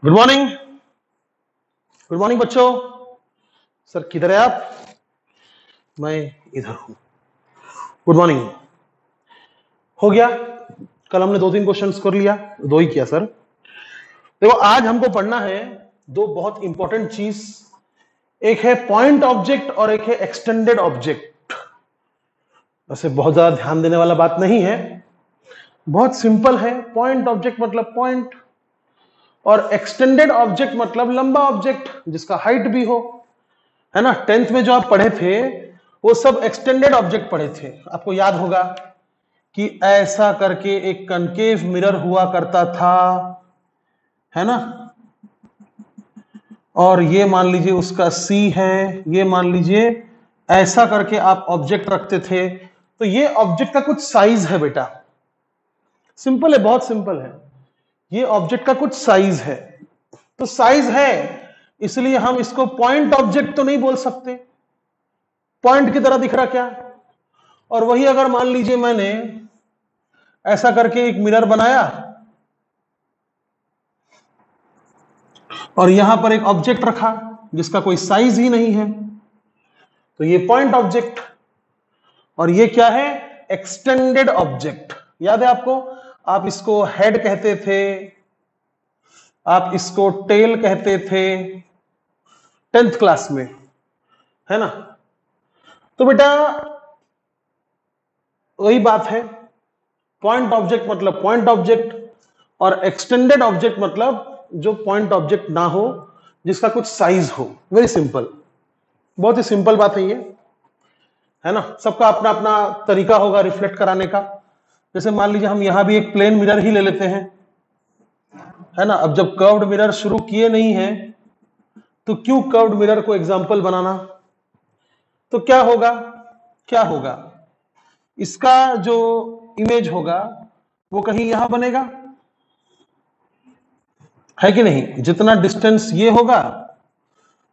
Good morning. Good morning बच्चों। Sir किधर है आप? मैं इधर हूं। Good morning. हो गया? कल हमने 2-3 क्वेश्चंस कर लिया, 2 ही किया सर। देखो आज हमको पढ़ना है दो बहुत इंपॉर्टेंट चीज। एक है पॉइंट ऑब्जेक्ट और एक है एक्सटेंडेड ऑब्जेक्ट। वैसे बहुत ज्यादा ध्यान देने वाला बात नहीं है, बहुत सिंपल है। पॉइंट ऑब्जेक्ट मतलब पॉइंट, और एक्सटेंडेड ऑब्जेक्ट मतलब लंबा ऑब्जेक्ट जिसका हाइट भी हो, है ना। 10th में जो आप पढ़े थे वो सब एक्सटेंडेड ऑब्जेक्ट पढ़े थे। आपको याद होगा कि ऐसा करके एक कनकेव मिरर हुआ करता था, है ना। और ये मान लीजिए उसका C है, ये मान लीजिए ऐसा करके आप ऑब्जेक्ट रखते थे। तो ये ऑब्जेक्ट का कुछ साइज है बेटा, सिंपल है, बहुत सिंपल है। ये ऑब्जेक्ट का कुछ साइज है, तो साइज है इसलिए हम इसको पॉइंट ऑब्जेक्ट तो नहीं बोल सकते, पॉइंट की तरह दिख रहा क्या। और वही अगर मान लीजिए मैंने ऐसा करके एक मिरर बनाया और यहां पर एक ऑब्जेक्ट रखा जिसका कोई साइज ही नहीं है, तो ये पॉइंट ऑब्जेक्ट। और ये क्या है? Extended object. याद है आपको? आप इसको हेड कहते थे, आप इसको टेल कहते थे 10th क्लास में, है ना। तो बेटा वही बात है, पॉइंट ऑब्जेक्ट मतलब पॉइंट ऑब्जेक्ट, और एक्सटेंडेड ऑब्जेक्ट मतलब जो पॉइंट ऑब्जेक्ट ना हो, जिसका कुछ साइज हो। वेरी सिंपल, बहुत ही सिंपल बात है ये, है ना। सबका अपना अपना तरीका होगा रिफ्लेक्ट कराने का। जैसे मान लीजिए हम यहां भी एक प्लेन मिरर ही ले लेते हैं, है ना। अब जब कर्व्ड मिरर शुरू किए नहीं है तो क्यों कर्व्ड मिरर को एग्जाम्पल बनाना। तो क्या होगा, क्या होगा, इसका जो इमेज होगा वो कहीं यहां बनेगा, है कि नहीं। जितना डिस्टेंस ये होगा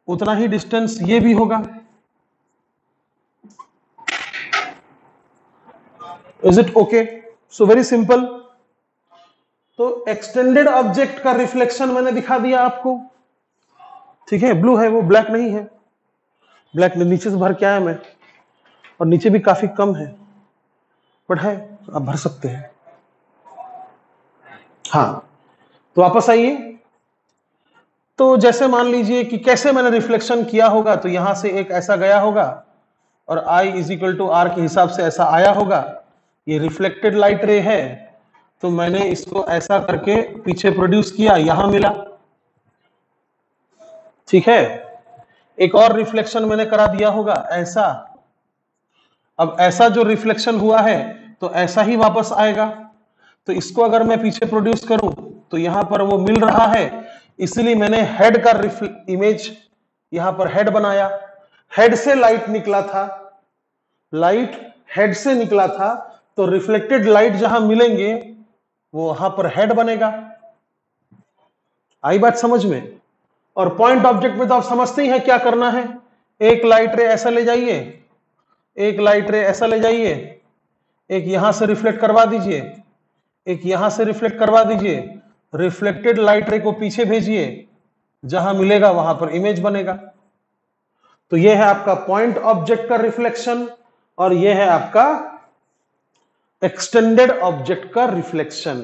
उतना ही डिस्टेंस ये भी होगा। Is it okay? So very simple. तो एक्सटेंडेड ऑब्जेक्ट का रिफ्लेक्शन मैंने दिखा दिया आपको, ठीक है। ब्लू है वो, ब्लैक नहीं है। ब्लैक नीचे से भर के आया मैं, और नीचे भी काफी कम है, बट है, आप भर सकते हैं। हाँ, तो वापस आइए। तो जैसे मान लीजिए कि कैसे मैंने रिफ्लेक्शन किया होगा, तो यहां से एक ऐसा गया होगा और I is equal to R के हिसाब से ऐसा आया होगा। ये रिफ्लेक्टेड लाइट रे है, तो मैंने इसको ऐसा करके पीछे प्रोड्यूस किया, यहां मिला, ठीक है। एक और रिफ्लेक्शन मैंने करा दिया होगा ऐसा। अब ऐसा जो रिफ्लेक्शन हुआ है तो ऐसा ही वापस आएगा, तो इसको अगर मैं पीछे प्रोड्यूस करूं तो यहां पर वो मिल रहा है, इसलिए मैंने हेड का इमेज यहां पर हेड बनाया। हेड से लाइट निकला था, लाइट हेड से निकला था, तो रिफ्लेक्टेड लाइट जहां मिलेंगे वो वहां पर हेड बनेगा। आई बात समझ में? और पॉइंट ऑब्जेक्ट में तो आप समझते ही हैं क्या करना है। एक लाइट रे ऐसा ले जाइए, एक लाइट रे ऐसा ले जाइए, एक यहां से रिफ्लेक्ट करवा दीजिए, एक यहां से रिफ्लेक्ट करवा दीजिए, रिफ्लेक्टेड लाइट रे को पीछे भेजिए, जहां मिलेगा वहां पर इमेज बनेगा। तो यह है आपका पॉइंट ऑब्जेक्ट का रिफ्लेक्शन, और यह है आपका एक्सटेंडेड ऑब्जेक्ट का रिफ्लेक्शन।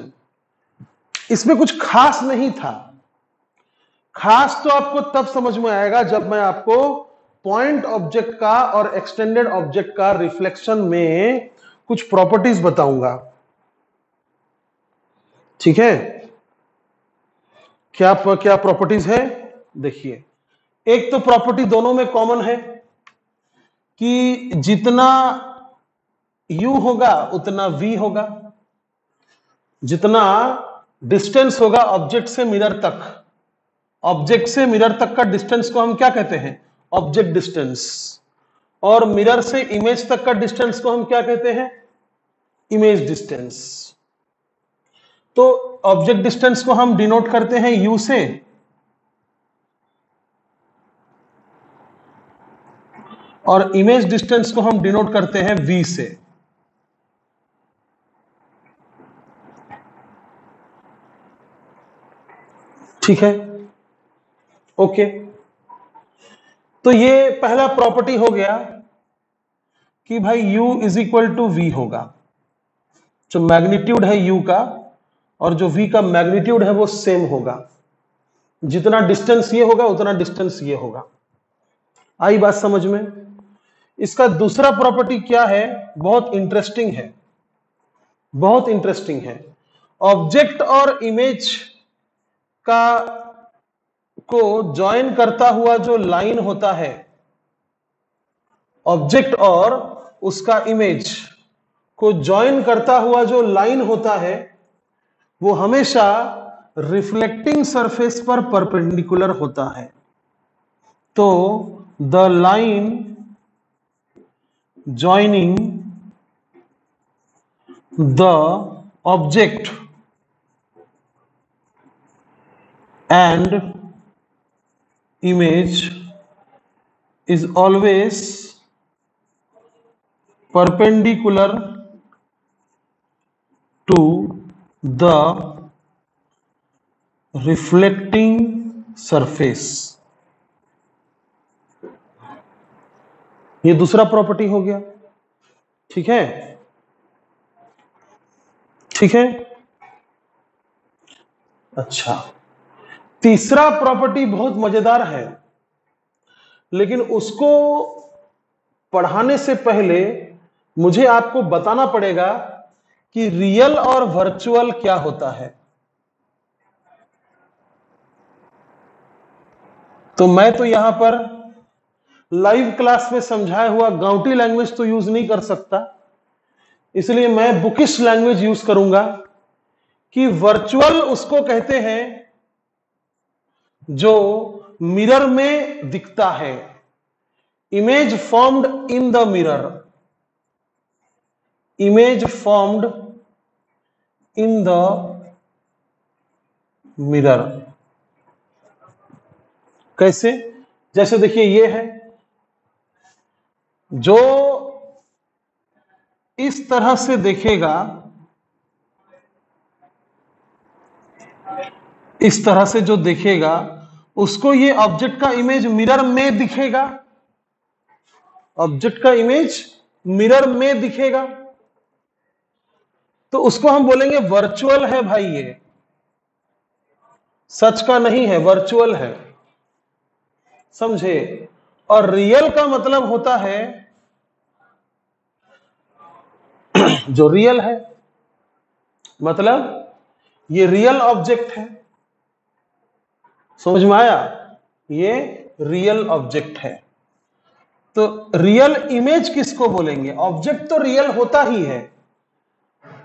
इसमें कुछ खास नहीं था, खास तो आपको तब समझ में आएगा जब मैं आपको पॉइंट ऑब्जेक्ट का और एक्सटेंडेड ऑब्जेक्ट का रिफ्लेक्शन में कुछ प्रॉपर्टीज बताऊंगा, ठीक है। क्या क्या प्रॉपर्टीज है? देखिए, एक तो प्रॉपर्टी दोनों में कॉमन है कि जितना u होगा उतना v होगा। जितना डिस्टेंस होगा ऑब्जेक्ट से मिरर तक, ऑब्जेक्ट से मिरर तक का डिस्टेंस को हम क्या कहते हैं? Object distance. और मिरर से इमेज तक का डिस्टेंस को हम क्या कहते हैं? Image distance. तो ऑब्जेक्ट डिस्टेंस को हम डिनोट करते हैं u से, और इमेज डिस्टेंस को हम डिनोट करते हैं v से। ठीक है, ओके, तो ये पहला प्रॉपर्टी हो गया कि भाई u is equal to v होगा, जो मैग्नीट्यूड है u का और जो v का मैग्नीट्यूड है वो सेम होगा, जितना डिस्टेंस ये होगा उतना डिस्टेंस ये होगा। आई बात समझ में? इसका दूसरा प्रॉपर्टी क्या है, बहुत इंटरेस्टिंग है, बहुत इंटरेस्टिंग है। ऑब्जेक्ट और इमेज का को ज्वाइन करता हुआ जो लाइन होता है, ऑब्जेक्ट और उसका इमेज को ज्वाइन करता हुआ जो लाइन होता है वो हमेशा रिफ्लेक्टिंग सरफेस पर परपेंडिकुलर होता है। तो the line joining the object and image is always perpendicular to the reflecting surface। ये दूसरा प्रॉपर्टी हो गया, ठीक है, ठीक है। अच्छा, तीसरा प्रॉपर्टी बहुत मजेदार है, लेकिन उसको पढ़ाने से पहले मुझे आपको बताना पड़ेगा कि रियल और वर्चुअल क्या होता है। तो मैं तो यहां पर लाइव क्लास में समझाया हुआ गांवटी लैंग्वेज तो यूज नहीं कर सकता, इसलिए मैं बुकिश लैंग्वेज यूज करूंगा कि वर्चुअल उसको कहते हैं जो मिरर में दिखता है, image formed in the mirror, image formed in the mirror. कैसे? जैसे देखिए ये है, जो इस तरह से देखेगा, इस तरह से जो देखेगा उसको ये ऑब्जेक्ट का इमेज मिरर में दिखेगा, ऑब्जेक्ट का इमेज मिरर में दिखेगा, तो उसको हम बोलेंगे वर्चुअल है भाई, ये सच का नहीं है, वर्चुअल है, समझे। और रियल का मतलब होता है जो रियल है, मतलब ये रियल ऑब्जेक्ट है, समझ में आया, ये रियल ऑब्जेक्ट है। तो रियल इमेज किसको बोलेंगे? ऑब्जेक्ट तो रियल होता ही है,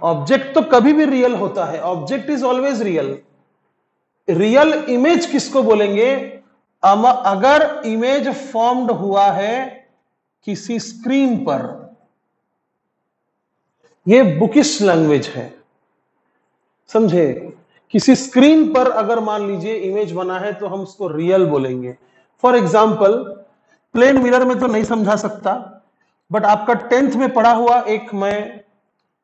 ऑब्जेक्ट तो कभी भी रियल होता है, object is always real. Real image किसको बोलेंगे? अगर इमेज फॉर्म्ड हुआ है किसी स्क्रीन पर, ये बुकिश लैंग्वेज है, समझे। किसी स्क्रीन पर अगर मान लीजिए इमेज बना है तो हम उसको रियल बोलेंगे। फॉर एग्जाम्पल, प्लेन मिरर में तो नहीं समझा सकता, बट आपका 10th में पढ़ा हुआ एक, मैं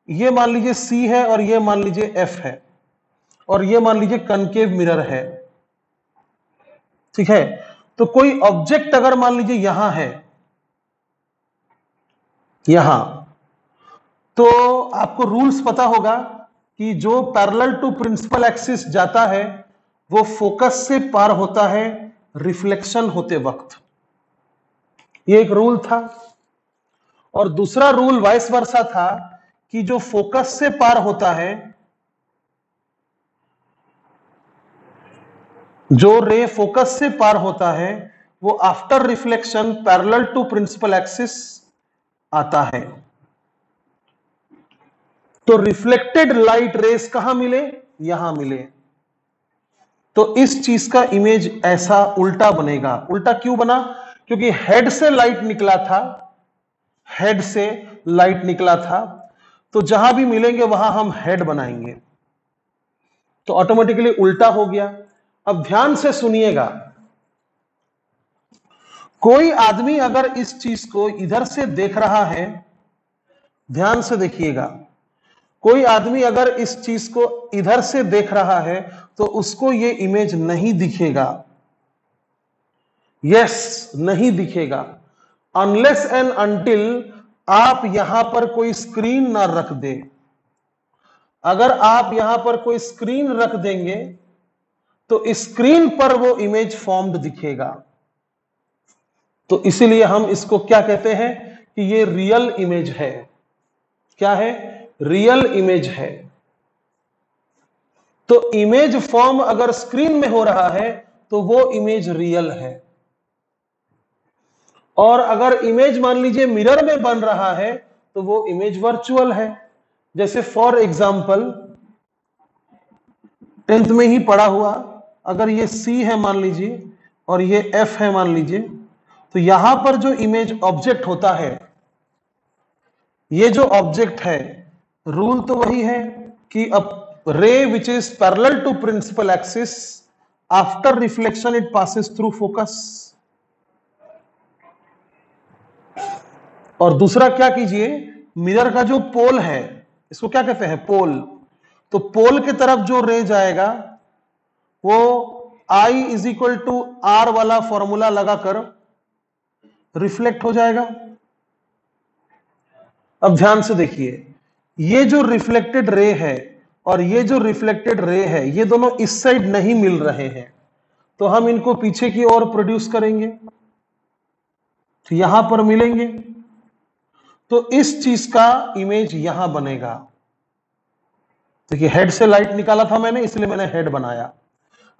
ये मान लीजिए C है और ये मान लीजिए F है और ये मान लीजिए कनकेव मिरर है, ठीक है। तो कोई ऑब्जेक्ट अगर मान लीजिए यहां है, यहां, तो आपको रूल्स पता होगा कि जो पैरेलल टू प्रिंसिपल एक्सिस जाता है वो फोकस से पार होता है रिफ्लेक्शन होते वक्त, ये एक रूल था। और दूसरा रूल वाइस वर्सा था कि जो फोकस से पार होता है, जो रे फोकस से पार होता है वो after reflection parallel to principal axis आता है। तो रिफ्लेक्टेड लाइट रेस कहां मिले? यहां मिले। तो इस चीज का इमेज ऐसा उल्टा बनेगा। उल्टा क्यों बना? क्योंकि हेड से लाइट निकला था, हेड से लाइट निकला था, तो जहां भी मिलेंगे वहां हम हेड बनाएंगे, तो ऑटोमेटिकली उल्टा हो गया। अब ध्यान से सुनिएगा, कोई आदमी अगर इस चीज को इधर से देख रहा है, ध्यान से देखिएगा, कोई आदमी अगर इस चीज को इधर से देख रहा है तो उसको ये इमेज नहीं दिखेगा, यस, नहीं दिखेगा अनलेस एंड अनटिल आप यहां पर कोई स्क्रीन ना रख दे। अगर आप यहां पर कोई स्क्रीन रख देंगे तो स्क्रीन पर वो इमेज फॉर्म्ड दिखेगा। तो इसीलिए हम इसको क्या कहते हैं कि ये रियल इमेज है। क्या है? रियल इमेज है। तो इमेज फॉर्म अगर स्क्रीन में हो रहा है तो वो इमेज रियल है, और अगर इमेज मान लीजिए मिरर में बन रहा है तो वो इमेज वर्चुअल है। जैसे फॉर एग्जाम्पल 10th में ही पढ़ा हुआ, अगर ये C है मान लीजिए और ये F है मान लीजिए, तो यहां पर जो इमेज ऑब्जेक्ट होता है, ये जो ऑब्जेक्ट है, रूल तो वही है कि ray which is parallel to principal axis after reflection it passes through focus. और दूसरा क्या कीजिए, मिरर का जो पोल है, इसको क्या कहते हैं? पोल। तो पोल की तरफ जो रे जाएगा वो I is equal to r वाला फॉर्मूला लगाकर रिफ्लेक्ट हो जाएगा। अब ध्यान से देखिए, ये जो रिफ्लेक्टेड रे है और ये जो रिफ्लेक्टेड रे है, ये दोनों इस साइड नहीं मिल रहे हैं, तो हम इनको पीछे की ओर प्रोड्यूस करेंगे तो यहां पर मिलेंगे, तो इस चीज का इमेज यहां बनेगा। देखिए, हेड से लाइट निकाला था मैंने, इसलिए मैंने हेड बनाया।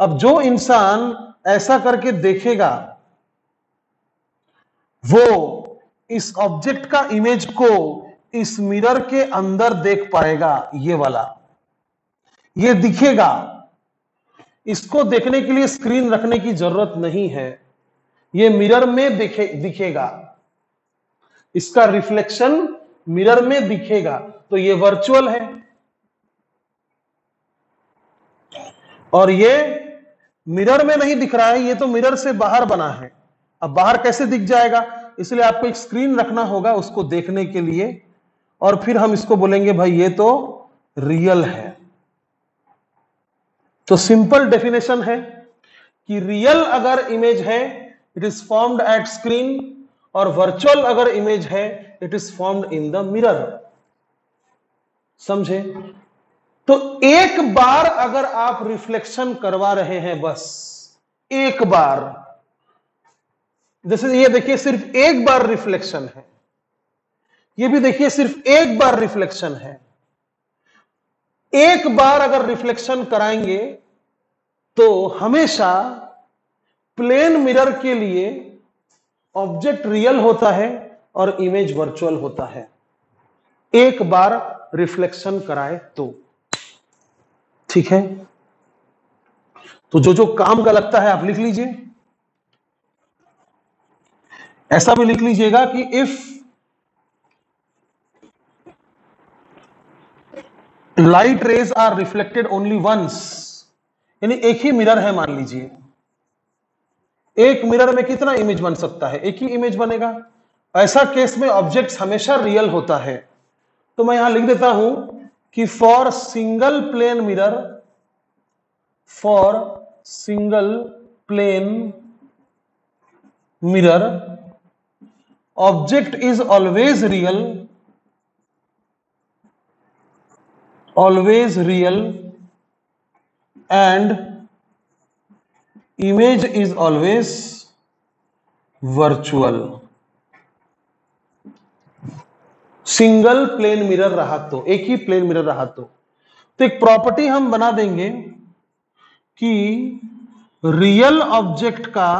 अब जो इंसान ऐसा करके देखेगा वो इस ऑब्जेक्ट का इमेज को इस मिरर के अंदर देख पाएगा। ये वाला, ये दिखेगा। इसको देखने के लिए स्क्रीन रखने की जरूरत नहीं है, ये मिरर में दिखेगा, इसका रिफ्लेक्शन मिरर में दिखेगा, तो ये वर्चुअल है। और ये मिरर में नहीं दिख रहा है, ये तो मिरर से बाहर बना है। अब बाहर कैसे दिख जाएगा? इसलिए आपको एक स्क्रीन रखना होगा उसको देखने के लिए, और फिर हम इसको बोलेंगे भाई ये तो रियल है। तो सिंपल डेफिनेशन है कि रियल अगर इमेज है it is formed at screen, और वर्चुअल अगर इमेज है it is formed in the mirror. समझे? तो एक बार अगर आप रिफ्लेक्शन करवा रहे हैं, बस एक बार, जैसे ये देखिए सिर्फ एक बार रिफ्लेक्शन है, ये भी देखिए सिर्फ एक बार रिफ्लेक्शन है। एक बार अगर रिफ्लेक्शन कराएंगे तो हमेशा प्लेन मिरर के लिए ऑब्जेक्ट रियल होता है और इमेज वर्चुअल होता है। एक बार रिफ्लेक्शन कराए तो, ठीक है? तो जो जो काम का लगता है आप लिख लीजिए। ऐसा भी लिख लीजिएगा कि if light rays are reflected only once, यानी एक ही मिरर है मान लीजिए, एक मिरर में कितना इमेज बन सकता है? एक ही इमेज बनेगा। ऐसा केस में ऑब्जेक्ट हमेशा रियल होता है। तो मैं यहां लिख देता हूं कि for single plane mirror, for single plane mirror object is always real, always real, and image is always virtual। Single plane mirror रहा तो, एक ही प्लेन मिरर रहा तो एक प्रॉपर्टी हम बना देंगे कि रियल ऑब्जेक्ट का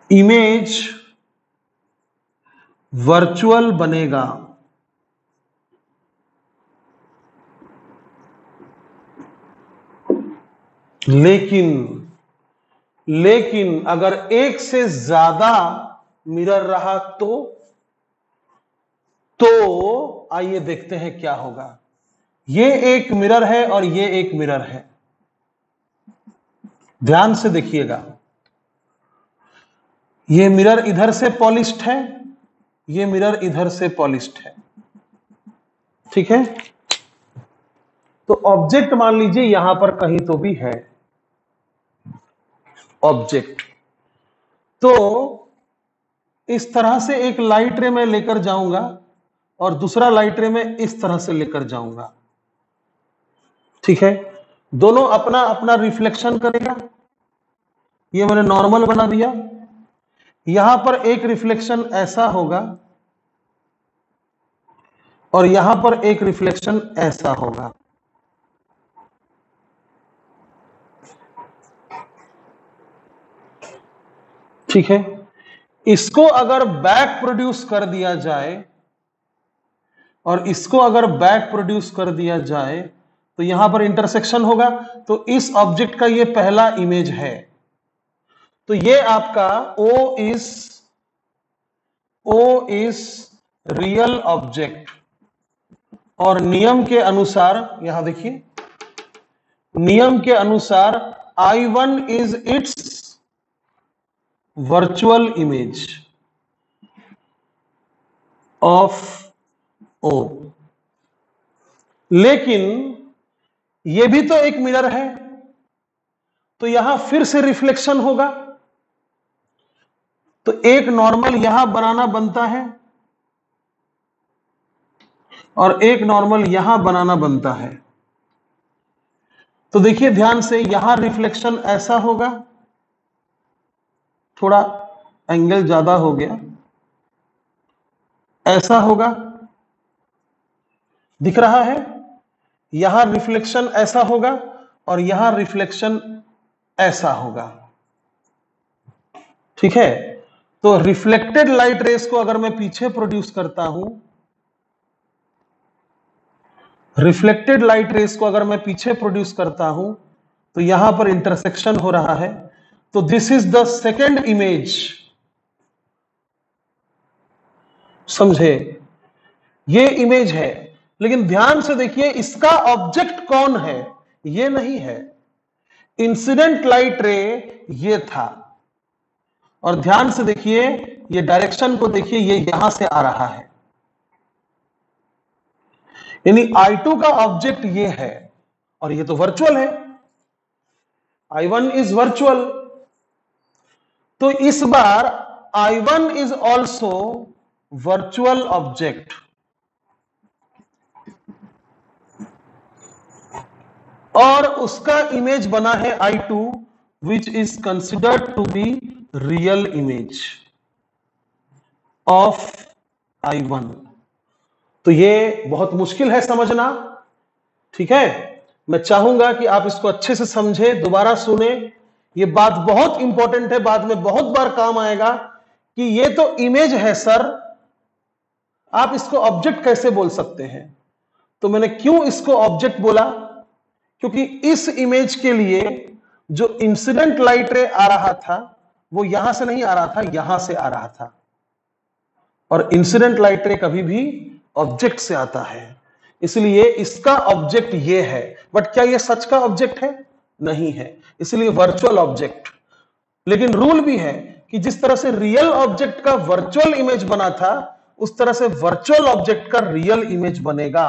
इमेज वर्चुअल बनेगा, लेकिन अगर एक से ज्यादा मिरर रहा तो आइए देखते हैं क्या होगा। ये एक मिरर है और ये एक मिरर है, ध्यान से देखिएगा। ये मिरर इधर से पॉलिश्ड है, ये मिरर इधर से पॉलिश्ड है, ठीक है? तो ऑब्जेक्ट मान लीजिए यहां पर कहीं तो भी है, ऑब्जेक्ट। तो इस तरह से एक लाइट रे मैं लेकर जाऊंगा और दूसरा लाइट रे मैं इस तरह से लेकर जाऊंगा, ठीक है। दोनों अपना अपना रिफ्लेक्शन करेगा। ये मैंने नॉर्मल बना दिया। यहां पर एक रिफ्लेक्शन ऐसा होगा और यहां पर एक रिफ्लेक्शन ऐसा होगा। ठीक है। इसको अगर बैक प्रोड्यूस कर दिया जाए और इसको अगर बैक प्रोड्यूस कर दिया जाए तो यहां पर इंटरसेक्शन होगा। तो इस ऑब्जेक्ट का ये पहला इमेज है। तो ये आपका O इज रियल ऑब्जेक्ट। और नियम के अनुसार, यहां देखिए, नियम के अनुसार I1 is it's virtual image of O। लेकिन यह भी तो एक मिरर है, तो यहां फिर से रिफ्लेक्शन होगा। तो एक नॉर्मल यहां बनाना बनता है और एक नॉर्मल यहां बनाना बनता है। तो देखिए ध्यान से, यहां रिफ्लेक्शन ऐसा होगा, थोड़ा एंगल ज्यादा हो गया, ऐसा होगा, दिख रहा है। यहां रिफ्लेक्शन ऐसा होगा और यहां रिफ्लेक्शन ऐसा होगा, ठीक है। तो रिफ्लेक्टेड लाइट रेस को अगर मैं पीछे प्रोड्यूस करता हूं, रिफ्लेक्टेड लाइट रेस को अगर मैं पीछे प्रोड्यूस करता हूं तो यहां पर इंटरसेक्शन हो रहा है। तो this is the second image. समझे? ये इमेज है। लेकिन ध्यान से देखिए, इसका ऑब्जेक्ट कौन है? ये नहीं है। इंसिडेंट लाइट रे ये था। और ध्यान से देखिए, ये डायरेक्शन को देखिए, ये यहां से आ रहा है। यानी I2 का ऑब्जेक्ट ये है और ये तो वर्चुअल है। I1 is virtual. तो इस बार I1 is also virtual object. और उसका इमेज बना है I2, which is considered to be real image of I1। तो ये बहुत मुश्किल है समझना, ठीक है। मैं चाहूंगा कि आप इसको अच्छे से समझे, दोबारा सुने। ये बात बहुत इंपॉर्टेंट है, बाद में बहुत बार काम आएगा कि ये तो इमेज है सर, आप इसको ऑब्जेक्ट कैसे बोल सकते हैं। तो मैंने क्यों इसको ऑब्जेक्ट बोला? क्योंकि इस इमेज के लिए जो इंसिडेंट लाइट रे आ रहा था वो यहां से नहीं आ रहा था, यहां से आ रहा था। और इंसिडेंट लाइट रे कभी भी ऑब्जेक्ट से आता है, इसलिए इसका ऑब्जेक्ट ये है। बट क्या ये सच का ऑब्जेक्ट है? नहीं है, इसलिए वर्चुअल ऑब्जेक्ट। लेकिन रूल भी है कि जिस तरह से रियल ऑब्जेक्ट का वर्चुअल इमेज बना था, उस तरह से वर्चुअल ऑब्जेक्ट का रियल इमेज बनेगा।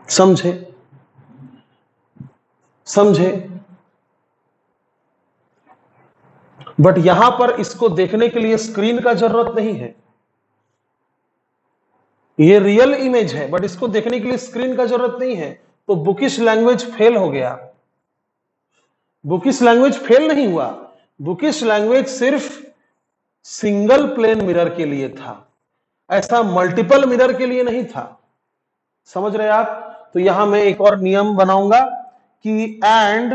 समझे? समझे? बट यहां पर इसको देखने के लिए स्क्रीन का जरूरत नहीं है। ये रियल इमेज है, बट इसको देखने के लिए स्क्रीन का जरूरत नहीं है। तो बुकिश लैंग्वेज फेल हो गया। बुकिश लैंग्वेज फेल नहीं हुआ, बुकिश लैंग्वेज सिर्फ सिंगल प्लेन मिरर के लिए था, ऐसा मल्टीपल मिरर के लिए नहीं था। समझ रहे आप? तो यहां मैं एक और नियम बनाऊंगा कि एंड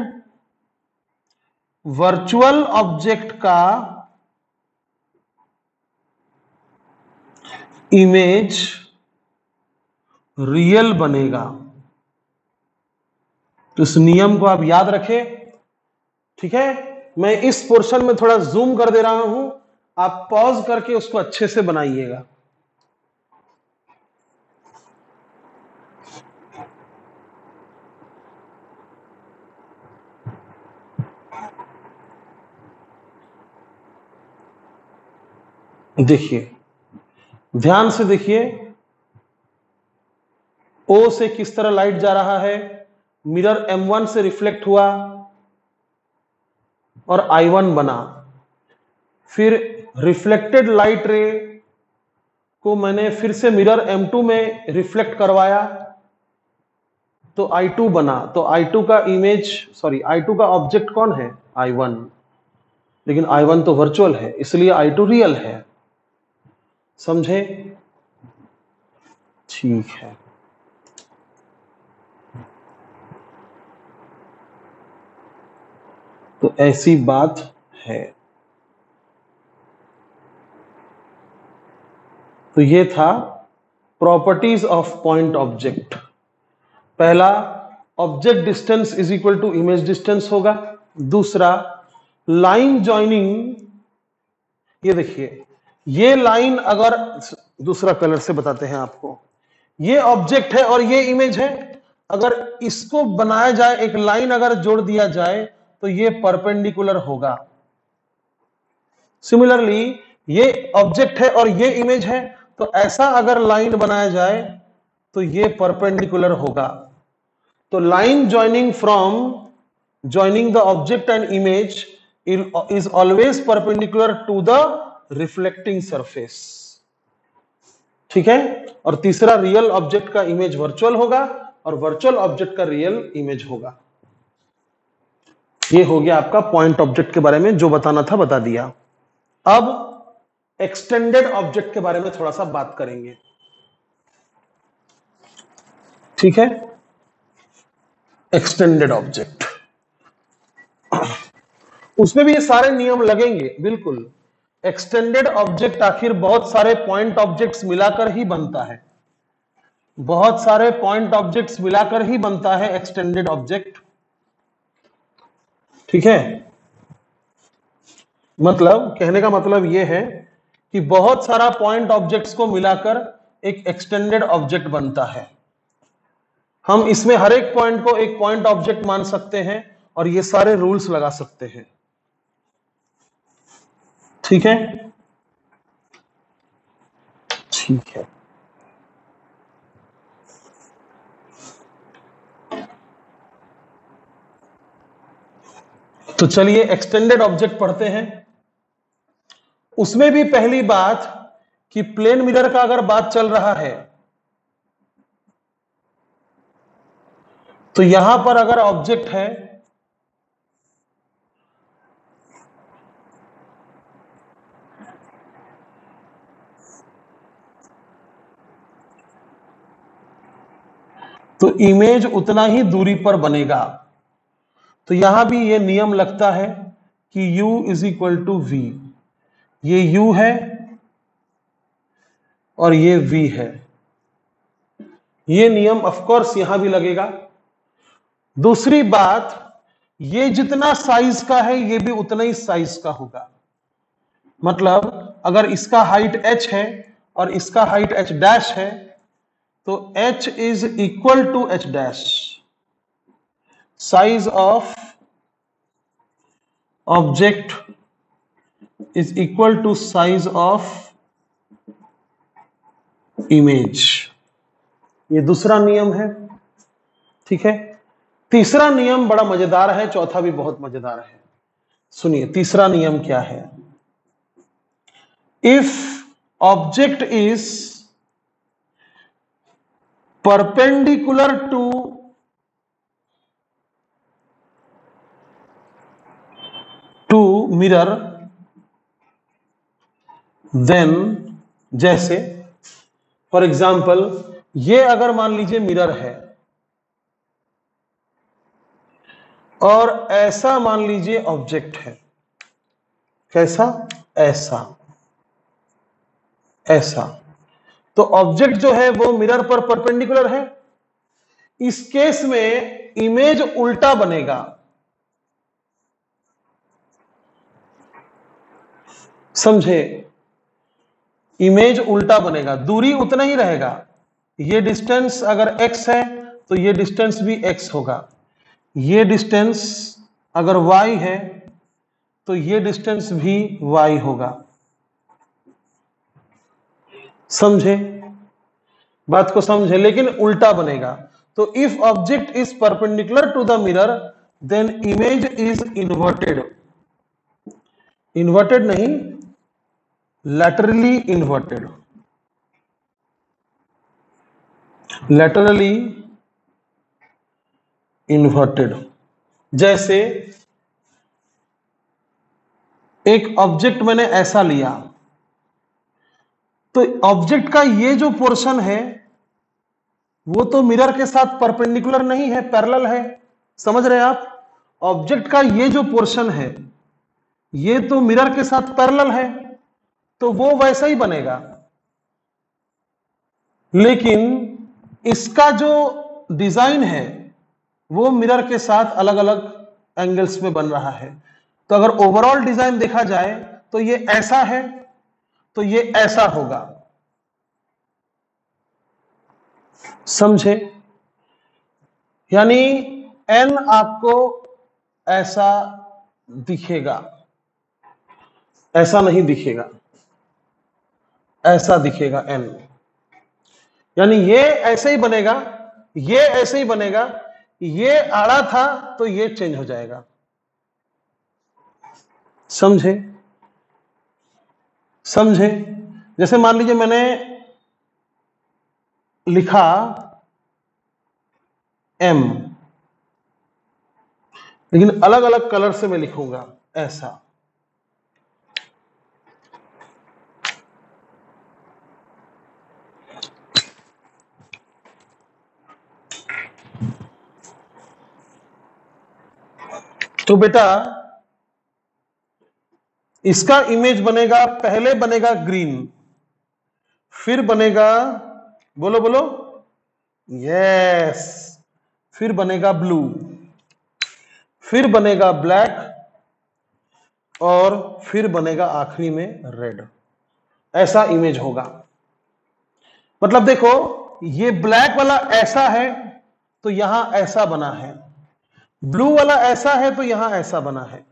वर्चुअल ऑब्जेक्ट का इमेज रियल बनेगा। तो इस नियम को आप याद रखें, ठीक है। मैं इस पोर्शन में थोड़ा जूम कर दे रहा हूं, आप पॉज करके उसको अच्छे से बनाइएगा। देखिए, ध्यान से देखिए, O से किस तरह लाइट जा रहा है, मिरर M1 से रिफ्लेक्ट हुआ और I1 बना, फिर रिफ्लेक्टेड लाइट रे को मैंने फिर से मिरर M2 में रिफ्लेक्ट करवाया तो I2 बना। तो I2 का इमेज I2 का ऑब्जेक्ट कौन है? I1, लेकिन I1 तो वर्चुअल है इसलिए I2 रियल है। समझे? ठीक है। तो ऐसी बात है। तो ये था प्रॉपर्टीज ऑफ पॉइंट ऑब्जेक्ट। पहला, object distance is equal to image distance होगा। दूसरा, लाइन जॉइनिंग, ये देखिए ये लाइन अगर, दूसरा कलर से बताते हैं आपको, ये ऑब्जेक्ट है और ये इमेज है, अगर इसको बनाया जाए, एक लाइन अगर जोड़ दिया जाए तो ये परपेंडिकुलर होगा। सिमिलरली ये ऑब्जेक्ट है और ये इमेज है, तो ऐसा अगर लाइन बनाया जाए तो ये परपेंडिकुलर होगा। तो line joining from joining the object and image is always perpendicular to the reflecting surface। ठीक है। और तीसरा, रियल ऑब्जेक्ट का इमेज वर्चुअल होगा और वर्चुअल ऑब्जेक्ट का रियल इमेज होगा। ये हो गया आपका पॉइंट ऑब्जेक्ट के बारे में, जो बताना था बता दिया। अब एक्सटेंडेड ऑब्जेक्ट के बारे में थोड़ा सा बात करेंगे। ठीक है। एक्सटेंडेड ऑब्जेक्ट, उसमें भी ये सारे नियम लगेंगे बिल्कुल। एक्सटेंडेड ऑब्जेक्ट आखिर बहुत सारे पॉइंट ऑब्जेक्ट्स मिलाकर ही बनता है, बहुत सारे पॉइंट ऑब्जेक्ट्स मिलाकर ही बनता है एक्सटेंडेड ऑब्जेक्ट। ठीक है। मतलब कहने का मतलब यह है कि बहुत सारा पॉइंट ऑब्जेक्ट्स को मिलाकर एक एक्सटेंडेड ऑब्जेक्ट बनता है। हम इसमें हर एक पॉइंट को एक पॉइंट ऑब्जेक्ट मान सकते हैं और ये सारे रूल्स लगा सकते हैं। ठीक है। ठीक है। तो चलिए एक्सटेंडेड ऑब्जेक्ट पढ़ते हैं। उसमें भी पहली बात कि प्लेन मिरर का अगर बात चल रहा है तो यहां पर अगर ऑब्जेक्ट है तो इमेज उतना ही दूरी पर बनेगा। तो यहां भी ये नियम लगता है कि u is equal to v। ये u है और ये v है। ये नियम ऑफ कोर्स यहां भी लगेगा। दूसरी बात, ये जितना साइज का है ये भी उतना ही साइज का होगा। मतलब अगर इसका हाइट h है और इसका हाइट h डैश है तो h is equal to h dash. Size of object is equal to size of image. ये दूसरा नियम है। ठीक है। तीसरा नियम बड़ा मजेदार है, चौथा भी बहुत मजेदार है। सुनिए तीसरा नियम क्या है। If object is perpendicular to mirror, then, जैसे फॉर एग्जाम्पल ये अगर मान लीजिए मिरर है और ऐसा मान लीजिए ऑब्जेक्ट है। कैसा? ऐसा, ऐसा। तो ऑब्जेक्ट जो है वो मिरर पर परपेंडिकुलर है। इस केस में इमेज उल्टा बनेगा। समझे? इमेज उल्टा बनेगा, दूरी उतना ही रहेगा। ये डिस्टेंस अगर x है तो ये डिस्टेंस भी x होगा। ये डिस्टेंस अगर y है तो ये डिस्टेंस भी y होगा। समझे? बात को समझे? लेकिन उल्टा बनेगा। तो if object is perpendicular to the mirror then image is inverted, inverted नहीं, लैटरली इन्वर्टेड, लैटरली इन्वर्टेड। जैसे एक ऑब्जेक्ट मैंने ऐसा लिया, तो ऑब्जेक्ट का ये जो पोर्शन है वो तो मिरर के साथ परपेंडिकुलर नहीं है, पैरेलल है। समझ रहे हैं आप? ऑब्जेक्ट का ये जो पोर्शन है ये तो मिरर के साथ पैरेलल है, तो वो वैसा ही बनेगा। लेकिन इसका जो डिजाइन है वो मिरर के साथ अलग अलग एंगल्स में बन रहा है। तो अगर ओवरऑल डिजाइन देखा जाए तो ये ऐसा है, तो ये ऐसा होगा। समझे? यानी एन आपको ऐसा दिखेगा, ऐसा नहीं दिखेगा, ऐसा दिखेगा एन। यानी ये ऐसे ही बनेगा, ये ऐसे ही बनेगा, ये आड़ा था तो ये चेंज हो जाएगा। समझे? समझे? जैसे मान लीजिए मैंने लिखा एम, लेकिन अलग अलग कलर से मैं लिखूंगा ऐसा। तो बेटा इसका इमेज बनेगा, पहले बनेगा ग्रीन, फिर बनेगा, बोलो बोलो, यस, फिर बनेगा ब्लू, फिर बनेगा ब्लैक, और फिर बनेगा आखिरी में रेड। ऐसा इमेज होगा। मतलब देखो ये ब्लैक वाला ऐसा है तो यहां ऐसा बना है, ब्लू वाला ऐसा है तो यहां ऐसा बना है।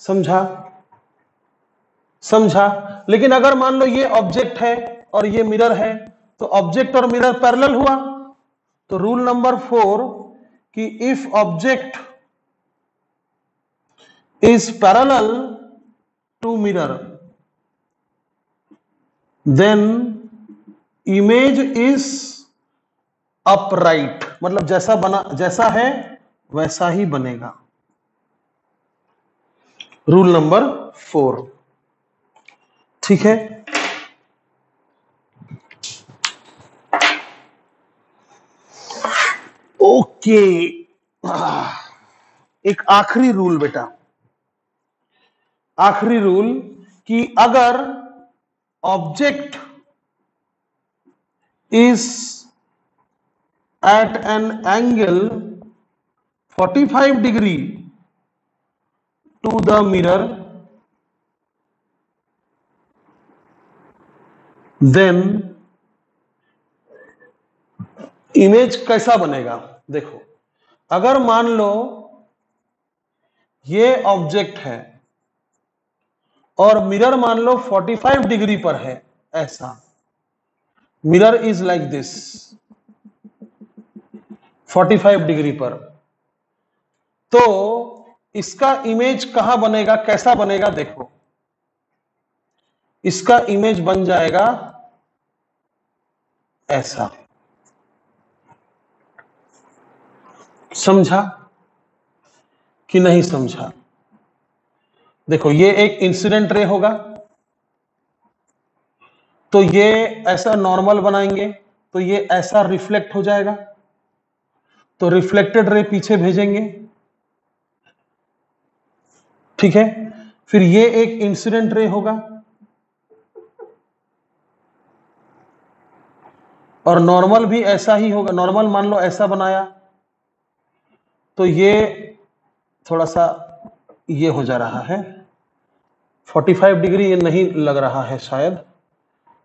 समझा? समझा? लेकिन अगर मान लो ये ऑब्जेक्ट है और ये मिरर है, तो ऑब्जेक्ट और मिरर पैरेलल हुआ। तो रूल नंबर 4 कि if object is parallel to mirror then image is upright, मतलब जैसा बना, जैसा है वैसा ही बनेगा। रूल नंबर 4, ठीक है? ओके, एक आखिरी रूल बेटा, आखिरी रूल कि अगर object is at an angle 45 degree to the mirror then image कैसा बनेगा? देखो अगर मान लो ये ऑब्जेक्ट है और मिरर मान लो 45 डिग्री पर है, ऐसा mirror is like this 45 degree पर, तो इसका इमेज कहां बनेगा, कैसा बनेगा? देखो इसका इमेज बन जाएगा ऐसा। समझा कि नहीं समझा? देखो ये एक इंसिडेंट रे होगा, तो ये ऐसा नॉर्मल बनाएंगे तो ये ऐसा रिफ्लेक्ट हो जाएगा, तो रिफ्लेक्टेड रे पीछे भेजेंगे, ठीक है? फिर ये एक इंसिडेंट रे होगा और नॉर्मल भी ऐसा ही होगा। नॉर्मल मान लो ऐसा बनाया तो ये थोड़ा सा ये हो जा रहा है 45 डिग्री, ये नहीं लग रहा है शायद।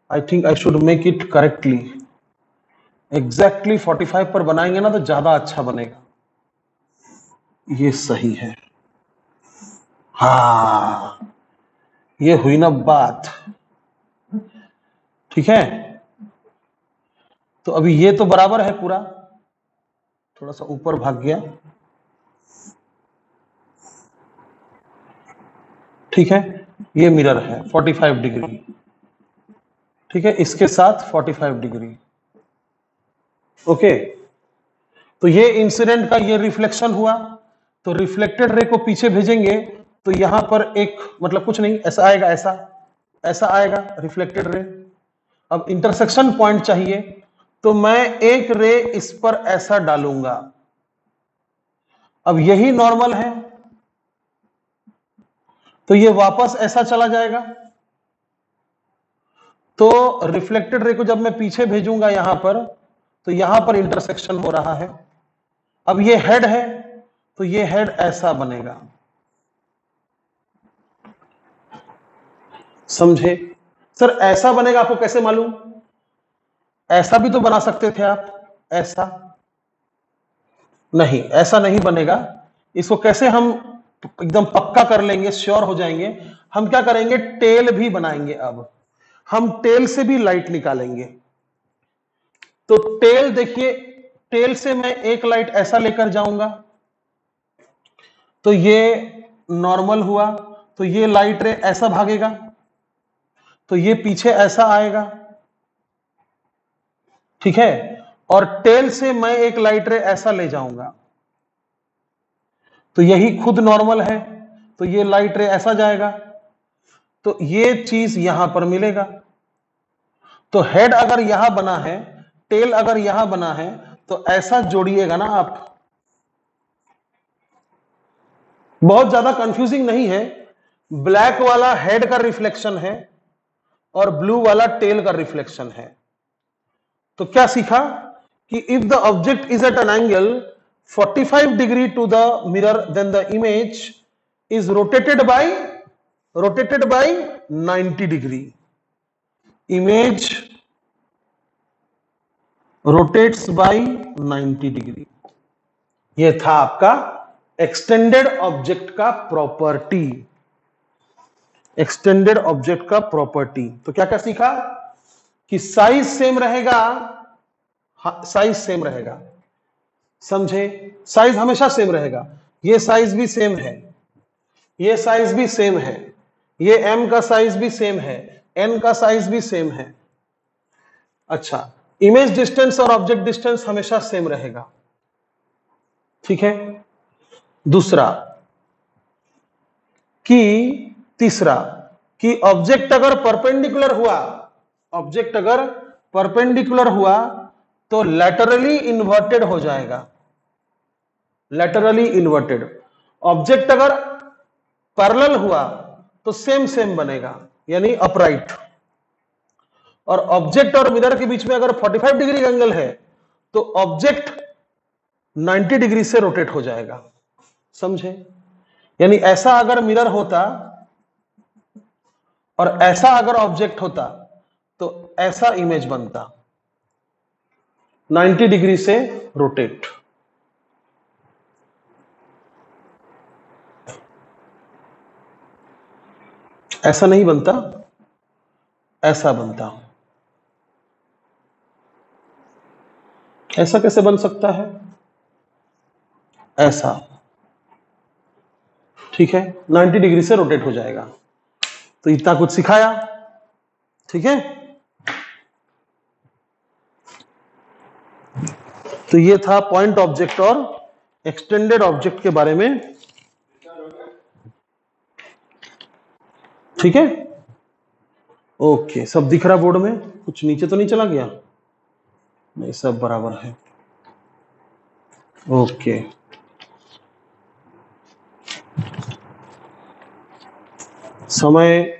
I think I should make it correctly, exactly 45 पर बनाएंगे ना तो ज्यादा अच्छा बनेगा। ये सही है, हाँ ये हुई ना बात, ठीक है? तो अभी ये तो बराबर है पूरा, थोड़ा सा ऊपर भाग गया, ठीक है। ये मिरर है 45 डिग्री, ठीक है, इसके साथ 45 डिग्री, ओके। तो ये इंसिडेंट का ये रिफ्लेक्शन हुआ, तो रिफ्लेक्टेड रे को पीछे भेजेंगे तो यहां पर एक मतलब कुछ नहीं, ऐसा आएगा, ऐसा आएगा रिफ्लेक्टेड रे। अब इंटरसेक्शन पॉइंट चाहिए, तो मैं एक रे इस पर ऐसा डालूंगा, अब यही नॉर्मल है, तो ये वापस ऐसा चला जाएगा। तो रिफ्लेक्टेड रे को जब मैं पीछे भेजूंगा यहां पर, तो यहां पर इंटरसेक्शन हो रहा है। अब ये हेड है, तो ये हेड ऐसा बनेगा, समझे? सर ऐसा बनेगा, आपको कैसे मालूम? ऐसा भी तो बना सकते थे आप, ऐसा नहीं, ऐसा नहीं बनेगा। इसको कैसे हम एकदम पक्का कर लेंगे, श्योर हो जाएंगे? हम क्या करेंगे, टेल भी बनाएंगे। अब हम टेल से भी लाइट निकालेंगे। तो टेल देखिए, टेल से मैं एक लाइट ऐसा लेकर जाऊंगा, तो ये नॉर्मल हुआ, तो ये लाइट रे ऐसा भागेगा, तो ये पीछे ऐसा आएगा, ठीक है। और टेल से मैं एक लाइट रे ऐसा ले जाऊंगा, तो यही खुद नॉर्मल है, तो ये लाइट रे ऐसा जाएगा, तो ये चीज यहां पर मिलेगा। तो हेड अगर यहां बना है, टेल अगर यहां बना है, तो ऐसा जोड़िएगा ना आप। बहुत ज्यादा कंफ्यूजिंग नहीं है। ब्लैक वाला हेड का रिफ्लेक्शन है और ब्लू वाला टेल का रिफ्लेक्शन है। तो क्या सीखा कि if the object is at an angle 45 degree to the mirror, then the image is rotated by 90 degree. Image rotates by 90 degree. यह था आपका एक्सटेंडेड ऑब्जेक्ट का प्रॉपर्टी, एक्सटेंडेड ऑब्जेक्ट का प्रॉपर्टी। तो क्या क्या सीखा कि साइज सेम रहेगा, साइज सेम रहेगा, समझे? साइज हमेशा सेम रहेगा। ये साइज भी सेम है, ये साइज भी सेम है, ये m का साइज भी सेम है, n का साइज भी सेम है। अच्छा, इमेज डिस्टेंस और ऑब्जेक्ट डिस्टेंस हमेशा सेम रहेगा, ठीक है। दूसरा कि तीसरा कि ऑब्जेक्ट अगर परपेंडिकुलर हुआ, ऑब्जेक्ट अगर परपेंडिकुलर हुआ तो लैटरली इन्वर्टेड हो जाएगा, लैटरली इन्वर्टेड। ऑब्जेक्ट अगर पैरेलल हुआ तो सेम सेम बनेगा, यानी अपराइट। और ऑब्जेक्ट और मिरर के बीच में अगर 45 डिग्री का एंगल है, तो ऑब्जेक्ट 90 डिग्री से रोटेट हो जाएगा, समझे? यानी ऐसा अगर मिरर होता और ऐसा अगर ऑब्जेक्ट होता, तो ऐसा इमेज बनता, 90 डिग्री से रोटेट। ऐसा नहीं बनता, ऐसा बनता। ऐसा कैसे बन सकता है? ऐसा, ठीक है, 90 डिग्री से रोटेट हो जाएगा। तो इतना कुछ सिखाया, ठीक है। तो ये था पॉइंट ऑब्जेक्ट और एक्सटेंडेड ऑब्जेक्ट के बारे में, ठीक है। ओके, सब दिख रहा बोर्ड में? कुछ नीचे तो नहीं चला गया? नहीं, सब बराबर है। ओके, समय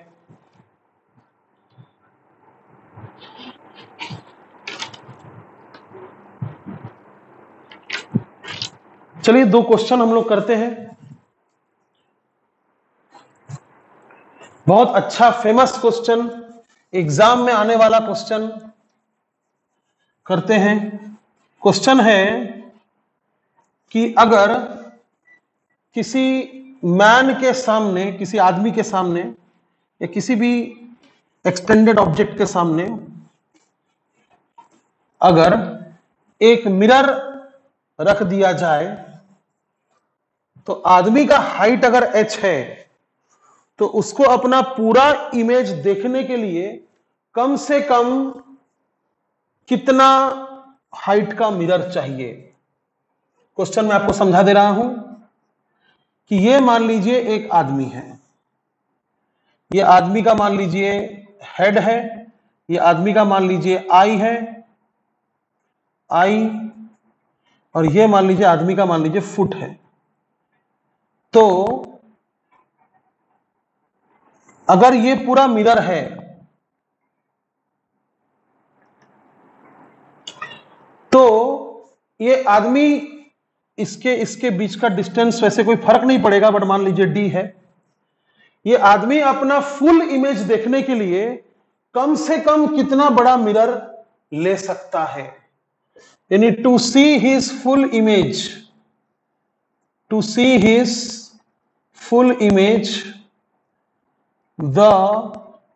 चलिए 2 क्वेश्चन हम लोग करते हैं। बहुत अच्छा फेमस क्वेश्चन, एग्जाम में आने वाला क्वेश्चन करते हैं। क्वेश्चन है कि अगर किसी मैन के सामने, किसी आदमी के सामने या किसी भी एक्सटेंडेड ऑब्जेक्ट के सामने अगर एक मिरर रख दिया जाए तो आदमी का हाइट अगर h है तो उसको अपना पूरा इमेज देखने के लिए कम से कम कितना हाइट का मिरर चाहिए। क्वेश्चन मैं आपको समझा दे रहा हूं कि ये मान लीजिए एक आदमी है, ये आदमी का मान लीजिए हेड है, ये आदमी का मान लीजिए आई है, आई, और ये मान लीजिए आदमी का मान लीजिए फुट है। तो अगर ये पूरा मिरर है तो ये आदमी इसके बीच का डिस्टेंस वैसे कोई फर्क नहीं पड़ेगा, बट मान लीजिए डी है। ये आदमी अपना फुल इमेज देखने के लिए कम से कम कितना बड़ा मिरर ले सकता है, यानी to see his full image, to see his full image the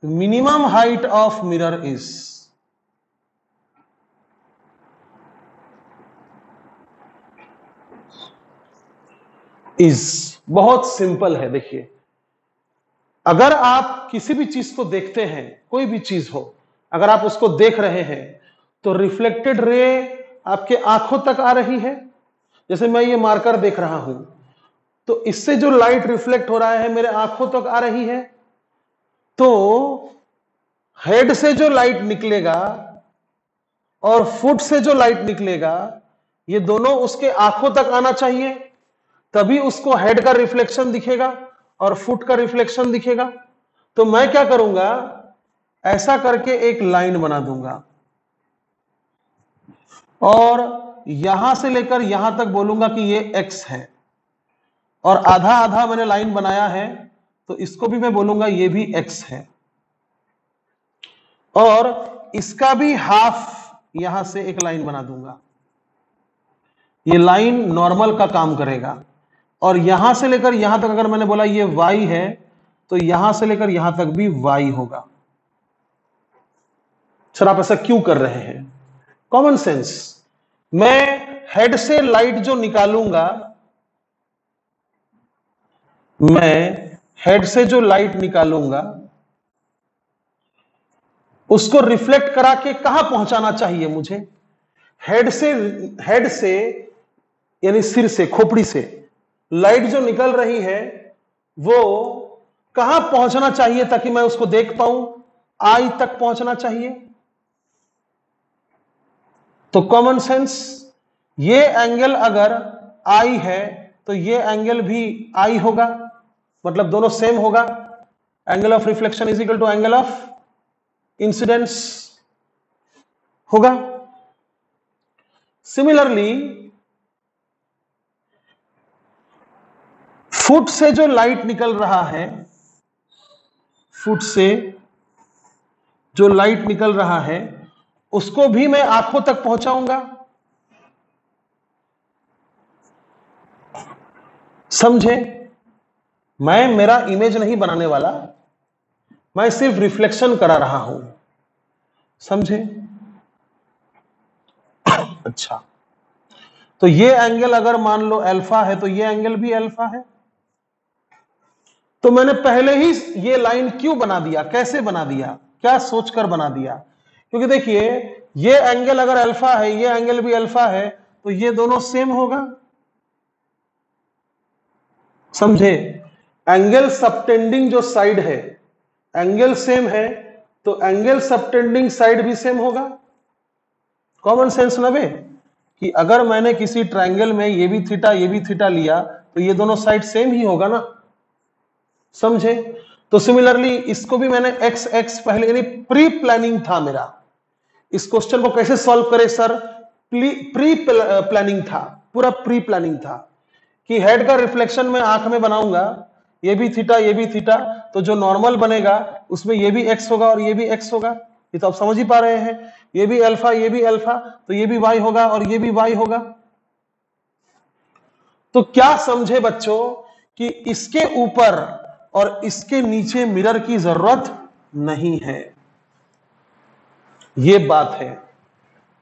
minimum height of mirror is बहुत सिंपल है। देखिए, अगर आप किसी भी चीज को देखते हैं, कोई भी चीज हो, अगर आप उसको देख रहे हैं तो रिफ्लेक्टेड रे आपके आंखों तक आ रही है। जैसे मैं ये मार्कर देख रहा हूं तो इससे जो लाइट रिफ्लेक्ट हो रहा है मेरे आंखों तक आ रही है। तो हेड से जो लाइट निकलेगा और फुट से जो लाइट निकलेगा, ये दोनों उसके आंखों तक आना चाहिए, तभी उसको हेड का रिफ्लेक्शन दिखेगा और फुट का रिफ्लेक्शन दिखेगा। तो मैं क्या करूंगा, ऐसा करके एक लाइन बना दूंगा और यहां से लेकर यहां तक बोलूंगा कि ये x है, और आधा आधा मैंने लाइन बनाया है तो इसको भी मैं बोलूंगा ये भी x है, और इसका भी हाफ यहां से एक लाइन बना दूंगा। ये लाइन नॉर्मल का काम करेगा, और यहां से लेकर यहां तक अगर मैंने बोला ये y है तो यहां से लेकर यहां तक भी y होगा। सर आप ऐसा क्यों कर रहे हैं? Common sense. मैं हेड से लाइट जो निकालूंगा, मैं हेड से जो लाइट निकालूंगा उसको रिफ्लेक्ट करा के कहां पहुंचाना चाहिए मुझे? हेड से यानी सिर से, खोपड़ी से लाइट जो निकल रही है वो कहां पहुंचना चाहिए ताकि मैं उसको देख पाऊं? आई तक पहुंचना चाहिए। तो कॉमन सेंस, ये एंगल अगर आई है तो ये एंगल भी आई होगा, मतलब दोनों सेम होगा। Angle of reflection is equal to angle of incidence होगा। सिमिलरली फुट से जो लाइट निकल रहा है, फुट से जो लाइट निकल रहा है उसको भी मैं आंखों तक पहुंचाऊंगा। समझे? मैं मेरा इमेज नहीं बनाने वाला, मैं सिर्फ रिफ्लेक्शन करा रहा हूं। समझे? अच्छा, तो ये एंगल अगर मान लो अल्फा है तो ये एंगल भी अल्फा है। तो मैंने पहले ही ये लाइन क्यों बना दिया, कैसे बना दिया, क्या सोचकर बना दिया? क्योंकि देखिए, ये एंगल अगर अल्फा है, ये एंगल भी अल्फा है, तो ये दोनों सेम होगा। समझे? एंगल सबटेंडिंग जो साइड है, एंगल सेम है तो एंगल सबटेंडिंग साइड भी सेम होगा। कॉमन सेंस नवे कि अगर मैंने किसी ट्रायंगल में ये भी थीटा लिया तो ये दोनों साइड सेम ही होगा ना। समझे? तो सिमिलरली इसको भी मैंने एक्स एक्स पहले, यानी प्री प्लानिंग था मेरा। इस क्वेश्चन को कैसे सॉल्व करे सर? प्री प्लानिंग था, पूरा प्री प्लानिंग था कि हेड का रिफ्लेक्शन मैं आंख में बनाऊंगा, ये भी थीटा, तो जो नॉर्मल बनेगा उसमें ये भी एक्स होगा और ये भी एक्स होगा। ये तो आप समझ ही पा रहे हैं, ये भी अल्फा तो ये भी वाई होगा और ये भी वाई होगा। तो क्या समझे बच्चों कि इसके ऊपर और इसके नीचे मिरर की जरूरत नहीं है। ये बात है,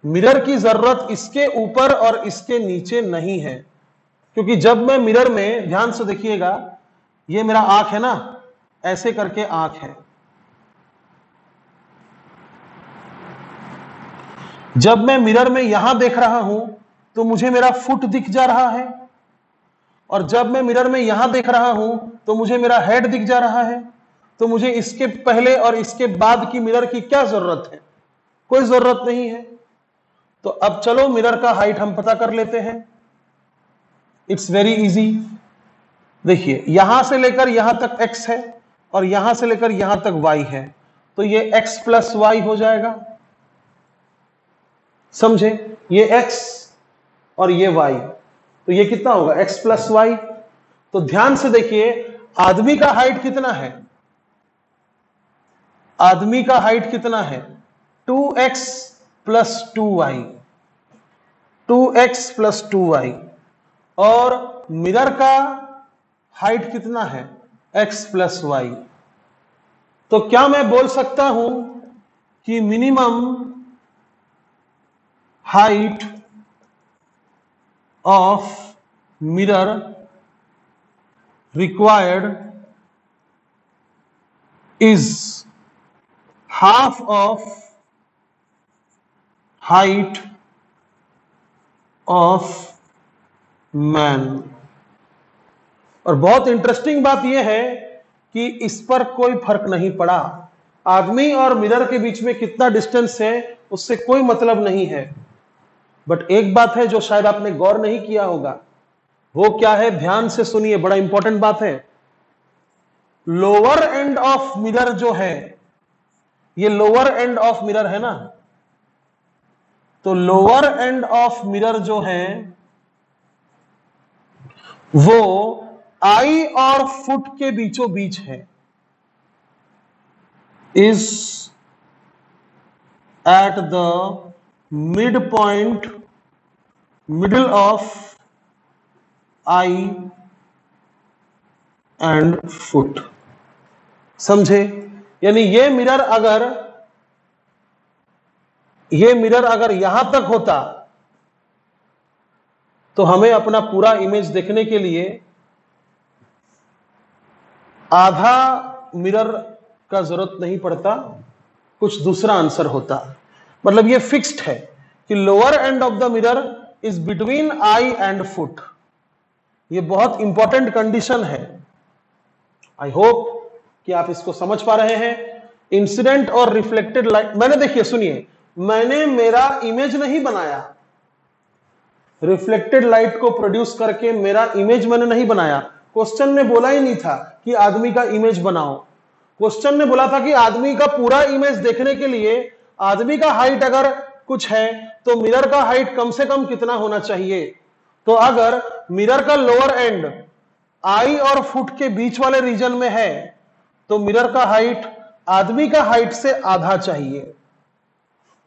मिरर की जरूरत इसके ऊपर और इसके नीचे नहीं है, क्योंकि जब मैं मिरर में, ध्यान से देखिएगा, ये मेरा आंख है ना, ऐसे करके आंख है। जब मैं मिरर में यहां देख रहा हूं तो मुझे मेरा फुट दिख जा रहा है, और जब मैं मिरर में यहां देख रहा हूं तो मुझे मेरा हेड दिख जा रहा है। तो मुझे इसके पहले और इसके बाद की मिरर की क्या जरूरत है? कोई जरूरत नहीं है। तो अब चलो मिरर का हाइट हम पता कर लेते हैं। It's very easy. देखिए, यहां से लेकर यहां तक x है और यहां से लेकर यहां तक y है, तो ये x प्लस वाई हो जाएगा। समझे? ये x और ये y, तो ये कितना होगा? x plus y. तो ध्यान से देखिए, आदमी का हाइट कितना है? आदमी का हाइट कितना है? 2x plus 2y, 2x plus 2y। और मिरर का हाइट कितना है? x plus y. तो क्या मैं बोल सकता हूं कि minimum height of mirror required is half of height of man. और बहुत इंटरेस्टिंग बात यह है कि इस पर कोई फर्क नहीं पड़ा। आदमी और मिरर के बीच में कितना डिस्टेंस है उससे कोई मतलब नहीं है। बट एक बात है जो शायद आपने गौर नहीं किया होगा, वो क्या है? ध्यान से सुनिए, बड़ा इंपॉर्टेंट बात है। लोअर एंड ऑफ मिरर जो है, ये लोअर एंड ऑफ मिरर है ना, तो लोअर एंड ऑफ मिरर जो है वो आई और फुट के बीचों बीच है। Is at the mid point, middle of I and foot. समझे? यानी ये मिरर अगर यहां तक होता तो हमें अपना पूरा इमेज देखने के लिए आधा मिरर का जरूरत नहीं पड़ता, कुछ दूसरा आंसर होता। मतलब ये फिक्स्ड है कि lower end of the mirror is between I and foot. ये बहुत इंपॉर्टेंट कंडीशन है। आई होप कि आप इसको समझ पा रहे हैं। इंसिडेंट और रिफ्लेक्टेड लाइट, मैंने, देखिए सुनिए, मैंने मेरा इमेज नहीं बनाया। रिफ्लेक्टेड लाइट को प्रोड्यूस करके मेरा इमेज मैंने नहीं बनाया। क्वेश्चन ने बोला ही नहीं था कि आदमी का इमेज बनाओ। क्वेश्चन ने बोला था कि आदमी का पूरा इमेज देखने के लिए आदमी का हाइट अगर कुछ है तो मिरर का हाइट कम से कम कितना होना चाहिए। तो अगर मिरर का लोअर एंड आई और फुट के बीच वाले रीजन में है तो मिरर का हाइट आदमी का हाइट से आधा चाहिए।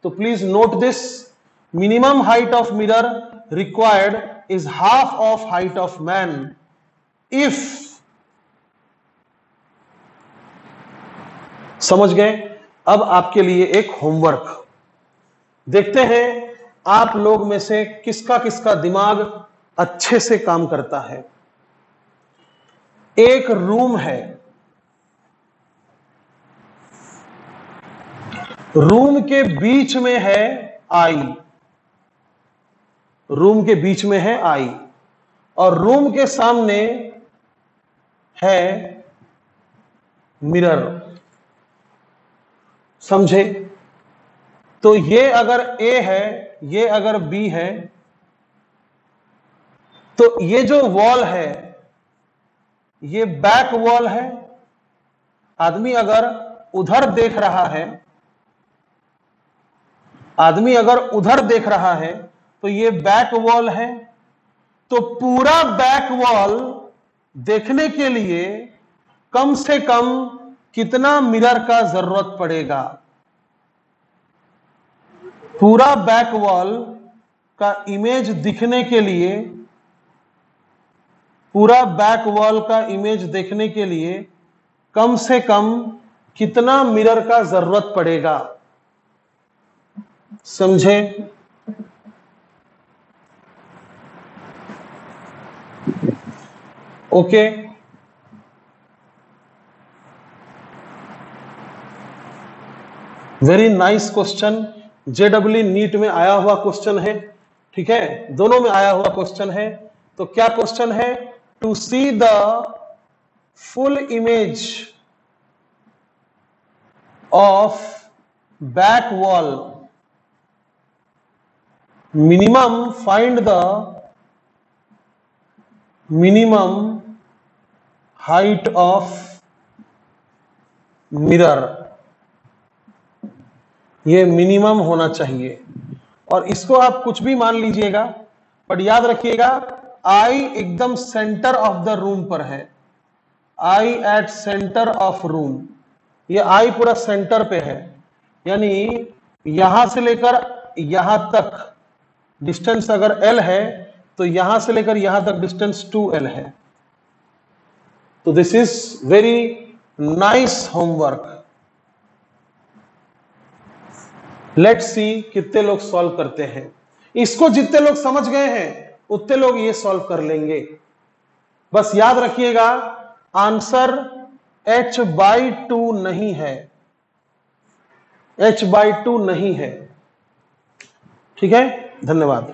तो please note this, minimum height of mirror required is half of height of man if. समझ गए? अब आपके लिए एक होमवर्क। देखते हैं आप लोग में से किसका किसका दिमाग अच्छे से काम करता है। एक रूम है, रूम के बीच में है आई, रूम के बीच में है आई, और रूम के सामने है मिरर। समझे? तो ये अगर ए है, ये अगर बी है, तो ये जो वॉल है ये बैक वॉल है। आदमी अगर उधर देख रहा है, आदमी अगर उधर देख रहा है तो ये बैक वॉल है। तो पूरा बैक वॉल देखने के लिए कम से कम कितना मिरर का जरूरत पड़ेगा? पूरा बैक वॉल का इमेज दिखने के लिए, पूरा बैक वॉल का इमेज देखने के लिए कम से कम कितना मिरर का जरूरत पड़ेगा? समझे? Okay, very nice question. जेडब्ल्यू नीट में आया हुआ क्वेश्चन है, ठीक है, दोनों में आया हुआ क्वेश्चन है। तो क्या क्वेश्चन है? To see the full image of back wall minimum find the minimum height of mirror. ये मिनिमम होना चाहिए, और इसको आप कुछ भी मान लीजिएगा, बट याद रखिएगा आई एकदम सेंटर ऑफ द रूम पर है, आई एट सेंटर ऑफ रूम। ये आई पूरा सेंटर पे है, यानी यहां से लेकर यहां तक डिस्टेंस अगर L है तो यहां से लेकर यहां तक डिस्टेंस 2L है। तो this is very nice homework. Let's see कितने लोग सॉल्व करते हैं। इसको जितने लोग समझ गए हैं उतने लोग ये सॉल्व कर लेंगे। बस याद रखिएगा आंसर h/2 नहीं है, h/2 नहीं है, ठीक है। धन्यवाद।